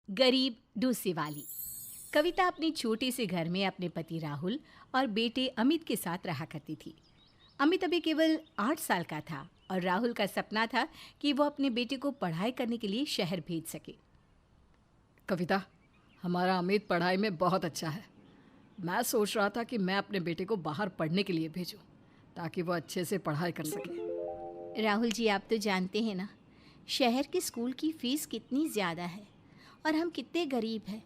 गरीब डोसे वाली। कविता अपने छोटे से घर में अपने पति राहुल और बेटे अमित के साथ रहा करती थी। अमित अभी केवल 8 साल का था और राहुल का सपना था कि वो अपने बेटे को पढ़ाई करने के लिए शहर भेज सके। कविता, हमारा अमित पढ़ाई में बहुत अच्छा है। मैं सोच रहा था कि मैं अपने बेटे को बाहर पढ़ने के लिए भेजूं ताकि वो अच्छे से पढ़ाई कर सके। राहुल जी, आप तो जानते हैं ना, शहर के स्कूल की फ़ीस कितनी ज़्यादा है और हम कितने गरीब हैं।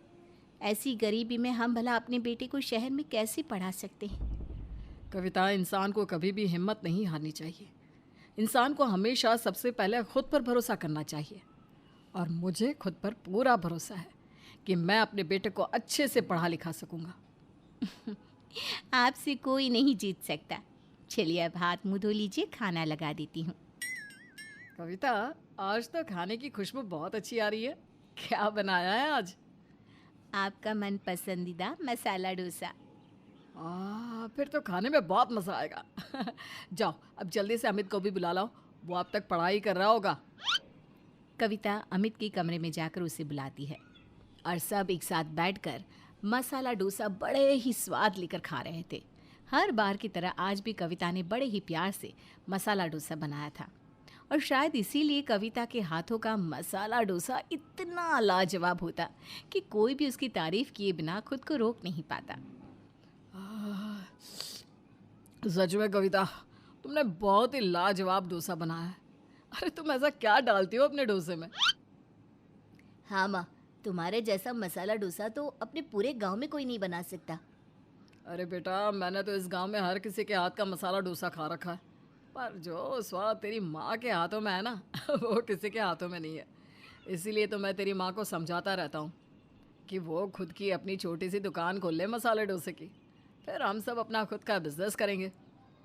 ऐसी गरीबी में हम भला अपने बेटे को शहर में कैसे पढ़ा सकते हैं। कविता, इंसान को कभी भी हिम्मत नहीं हारनी चाहिए। इंसान को हमेशा सबसे पहले खुद पर भरोसा करना चाहिए और मुझे खुद पर पूरा भरोसा है कि मैं अपने बेटे को अच्छे से पढ़ा लिखा सकूंगा। आपसे कोई नहीं जीत सकता। चलिए अब हाथ मुँह धो लीजिए, खाना लगा देती हूँ। कविता, आज तो खाने की खुशबू बहुत अच्छी आ रही है। क्या बनाया है आज? आपका मन पसंदीदा मसाला डोसा। फिर तो खाने में बहुत मज़ा आएगा। जाओ, अब जल्दी से अमित को भी बुला लाओ, वो अब तक पढ़ाई कर रहा होगा। कविता अमित के कमरे में जाकर उसे बुलाती है और सब एक साथ बैठकर मसाला डोसा बड़े ही स्वाद लेकर खा रहे थे। हर बार की तरह आज भी कविता ने बड़े ही प्यार से मसाला डोसा बनाया था और शायद इसीलिए कविता के हाथों का मसाला डोसा इतना लाजवाब होता कि कोई भी उसकी तारीफ किए बिना खुद को रोक नहीं पाता। सच में कविता, तुमने बहुत ही लाजवाब डोसा बनाया है। अरे तुम ऐसा क्या डालती हो अपने डोसे में? हाँ माँ, तुम्हारे जैसा मसाला डोसा तो अपने पूरे गांव में कोई नहीं बना सकता। अरे बेटा, मैंने तो इस गांव में हर किसी के हाथ का मसाला डोसा खा रखा है, पर जो स्वाद तेरी माँ के हाथों में है ना वो किसी के हाथों में नहीं है। इसीलिए तो मैं तेरी माँ को समझाता रहता हूँ कि वो खुद की अपनी छोटी सी दुकान खोल ले मसाले डोसे की, फिर हम सब अपना खुद का बिजनेस करेंगे।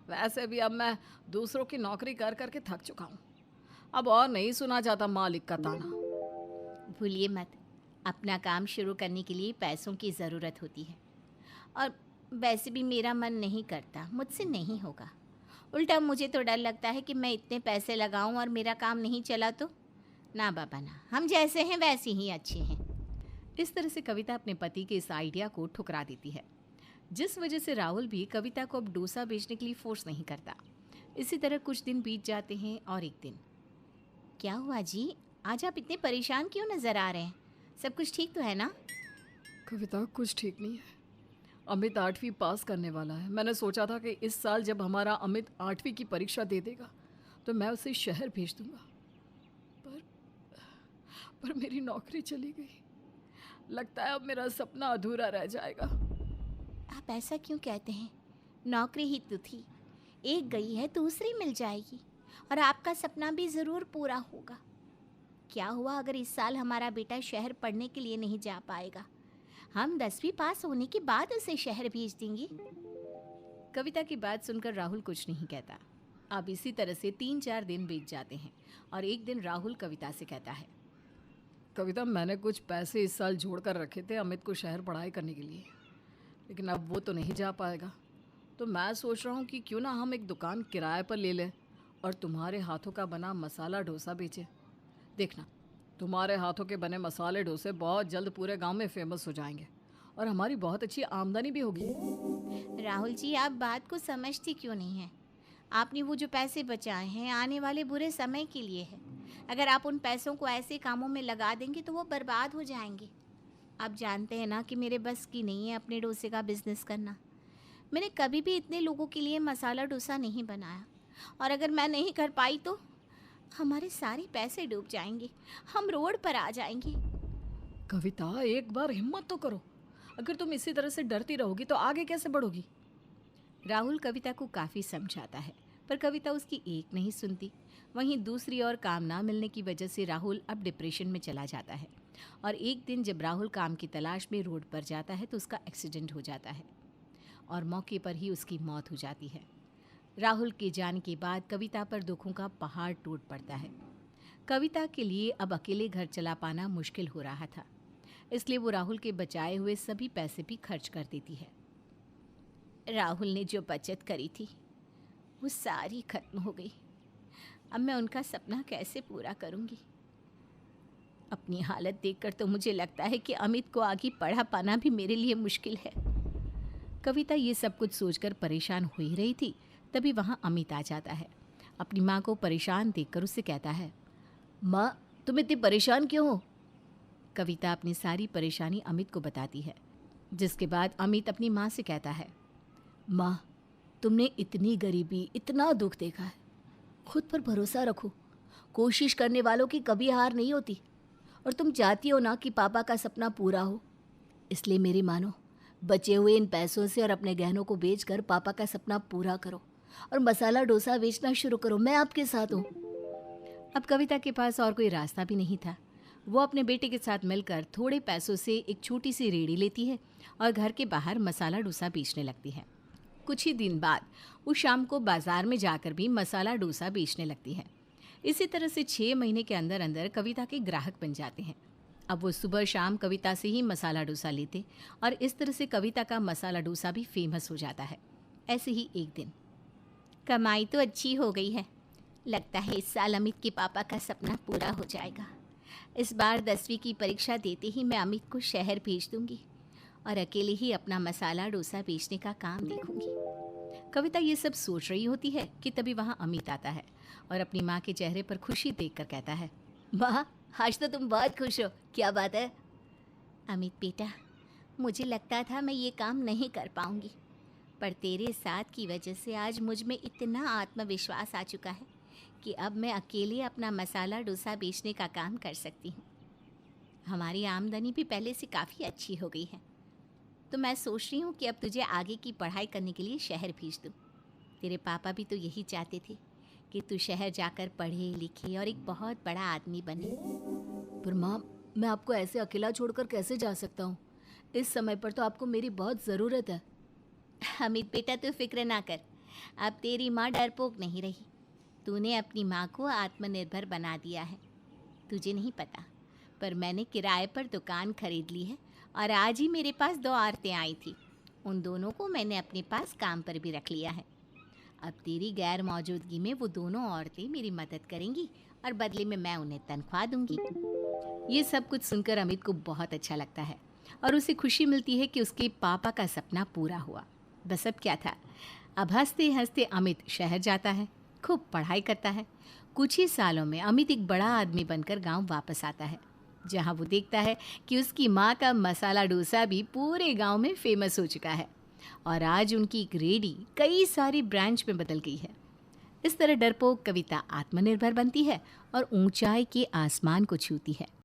वैसे भी अब मैं दूसरों की नौकरी कर कर के थक चुका हूँ। अब और नहीं सुना जाता मालिक का ताना। भूलिए मत, अपना काम शुरू करने के लिए पैसों की ज़रूरत होती है और वैसे भी मेरा मन नहीं करता, मुझसे नहीं होगा। उल्टा मुझे तो डर लगता है कि मैं इतने पैसे लगाऊं और मेरा काम नहीं चला तो। ना बाबा ना, हम जैसे हैं वैसे ही अच्छे हैं। इस तरह से कविता अपने पति के इस आइडिया को ठुकरा देती है, जिस वजह से राहुल भी कविता को अब डोसा बेचने के लिए फोर्स नहीं करता। इसी तरह कुछ दिन बीत जाते हैं और एक दिन। क्या हुआ जी, आज आप इतने परेशान क्यों नज़र आ रहे हैं? सब कुछ ठीक तो है ना? कविता, कुछ ठीक नहीं है। अमित 8वीं पास करने वाला है। मैंने सोचा था कि इस साल जब हमारा अमित 8वीं की परीक्षा दे देगा तो मैं उसे शहर भेज दूंगा, पर पर मेरी नौकरी चली गई। लगता है अब मेरा सपना अधूरा रह जाएगा। आप ऐसा क्यों कहते हैं? नौकरी ही तो थी, एक गई है दूसरी मिल जाएगी और आपका सपना भी ज़रूर पूरा होगा। क्या हुआ अगर इस साल हमारा बेटा शहर पढ़ने के लिए नहीं जा पाएगा? हम 10वीं पास होने के बाद उसे शहर भेज देंगे। कविता की बात सुनकर राहुल कुछ नहीं कहता। अब इसी तरह से 3-4 दिन बीत जाते हैं और एक दिन राहुल कविता से कहता है, कविता, मैंने कुछ पैसे इस साल जोड़ कर रखे थे अमित को शहर पढ़ाई करने के लिए, लेकिन अब वो तो नहीं जा पाएगा। तो मैं सोच रहा हूँ कि क्यों ना हम एक दुकान किराए पर ले लें और तुम्हारे हाथों का बना मसाला डोसा बेचें। देखना, तुम्हारे हाथों के बने मसाले डोसे बहुत जल्द पूरे गांव में फेमस हो जाएंगे और हमारी बहुत अच्छी आमदनी भी होगी। राहुल जी, आप बात को समझती क्यों नहीं हैं? आपने वो जो पैसे बचाए हैं आने वाले बुरे समय के लिए है। अगर आप उन पैसों को ऐसे कामों में लगा देंगे तो वो बर्बाद हो जाएंगे। आप जानते हैं ना कि मेरे बस की नहीं है अपने डोसे का बिजनेस करना। मैंने कभी भी इतने लोगों के लिए मसाला डोसा नहीं बनाया और अगर मैं नहीं कर पाई तो हमारे सारे पैसे डूब जाएंगे, हम रोड पर आ जाएंगे। कविता, एक बार हिम्मत तो करो। अगर तुम इसी तरह से डरती रहोगी तो आगे कैसे बढ़ोगी? राहुल कविता को काफ़ी समझाता है, पर कविता उसकी एक नहीं सुनती। वहीं दूसरी ओर काम ना मिलने की वजह से राहुल अब डिप्रेशन में चला जाता है और एक दिन जब राहुल काम की तलाश में रोड पर जाता है तो उसका एक्सीडेंट हो जाता है और मौके पर ही उसकी मौत हो जाती है। राहुल के जाने के बाद कविता पर दुखों का पहाड़ टूट पड़ता है। कविता के लिए अब अकेले घर चला पाना मुश्किल हो रहा था, इसलिए वो राहुल के बचाए हुए सभी पैसे भी खर्च कर देती है। राहुल ने जो बचत करी थी वो सारी खत्म हो गई। अब मैं उनका सपना कैसे पूरा करूंगी? अपनी हालत देखकर तो मुझे लगता है कि अमित को आगे पढ़ा पाना भी मेरे लिए मुश्किल है। कविता ये सब कुछ सोचकर परेशान हो ही रही थी, तभी वहाँ अमित आ जाता है। अपनी माँ को परेशान देखकर उससे कहता है, माँ तुम इतनी परेशान क्यों हो? कविता अपनी सारी परेशानी अमित को बताती है, जिसके बाद अमित अपनी माँ से कहता है, माँ तुमने इतनी गरीबी, इतना दुख देखा है, खुद पर भरोसा रखो, कोशिश करने वालों की कभी हार नहीं होती। और तुम चाहती हो ना कि पापा का सपना पूरा हो, इसलिए मेरी मानो, बचे हुए इन पैसों से और अपने गहनों को बेचकर पापा का सपना पूरा करो और मसाला डोसा बेचना शुरू करो। मैं आपके साथ हूँ। अब कविता के पास और कोई रास्ता भी नहीं था। वो अपने बेटे के साथ मिलकर थोड़े पैसों से एक छोटी सी रेहड़ी लेती है और घर के बाहर मसाला डोसा बेचने लगती है। कुछ ही दिन बाद वो शाम को बाजार में जाकर भी मसाला डोसा बेचने लगती है। इसी तरह से 6 महीने के अंदर अंदर कविता के ग्राहक बन जाते हैं। अब वो सुबह शाम कविता से ही मसाला डोसा लेते और इस तरह से कविता का मसाला डोसा भी फेमस हो जाता है। ऐसे ही एक दिन, कमाई तो अच्छी हो गई है, लगता है इस साल अमित के पापा का सपना पूरा हो जाएगा। इस बार 10वीं की परीक्षा देते ही मैं अमित को शहर भेज दूंगी और अकेले ही अपना मसाला डोसा बेचने का काम देखूंगी। कविता ये सब सोच रही होती है कि तभी वहाँ अमित आता है और अपनी माँ के चेहरे पर खुशी देखकर कहता है, माँ आज तो तुम बहुत खुश हो, क्या बात है? अमित बेटा, मुझे लगता था मैं ये काम नहीं कर पाऊंगी, पर तेरे साथ की वजह से आज मुझ में इतना आत्मविश्वास आ चुका है कि अब मैं अकेले अपना मसाला डोसा बेचने का काम कर सकती हूँ। हमारी आमदनी भी पहले से काफ़ी अच्छी हो गई है, तो मैं सोच रही हूँ कि अब तुझे आगे की पढ़ाई करने के लिए शहर भेज दूँ। तेरे पापा भी तो यही चाहते थे कि तू शहर जाकर पढ़े लिखे और एक बहुत बड़ा आदमी बने। पर माँ, मैं आपको ऐसे अकेला छोड़कर कैसे जा सकता हूँ? इस समय पर तो आपको मेरी बहुत ज़रूरत है। अमित बेटा तू फिक्र ना कर, अब तेरी माँ डरपोक नहीं रही। तूने अपनी माँ को आत्मनिर्भर बना दिया है। तुझे नहीं पता, पर मैंने किराए पर दुकान खरीद ली है और आज ही मेरे पास 2 औरतें आई थी। उन दोनों को मैंने अपने पास काम पर भी रख लिया है। अब तेरी गैर मौजूदगी में वो दोनों औरतें मेरी मदद करेंगी और बदले में मैं उन्हें तनख्वाह दूंगी। ये सब कुछ सुनकर अमित को बहुत अच्छा लगता है और उसे खुशी मिलती है कि उसके पापा का सपना पूरा हुआ। बस अब क्या था, अब हंसते हंसते अमित शहर जाता है, खूब पढ़ाई करता है। कुछ ही सालों में अमित एक बड़ा आदमी बनकर गांव वापस आता है, जहां वो देखता है कि उसकी माँ का मसाला डोसा भी पूरे गांव में फेमस हो चुका है और आज उनकी एक रेडी कई सारी ब्रांच में बदल गई है। इस तरह डरपोक कविता आत्मनिर्भर बनती है और ऊंचाई के आसमान को छूती है।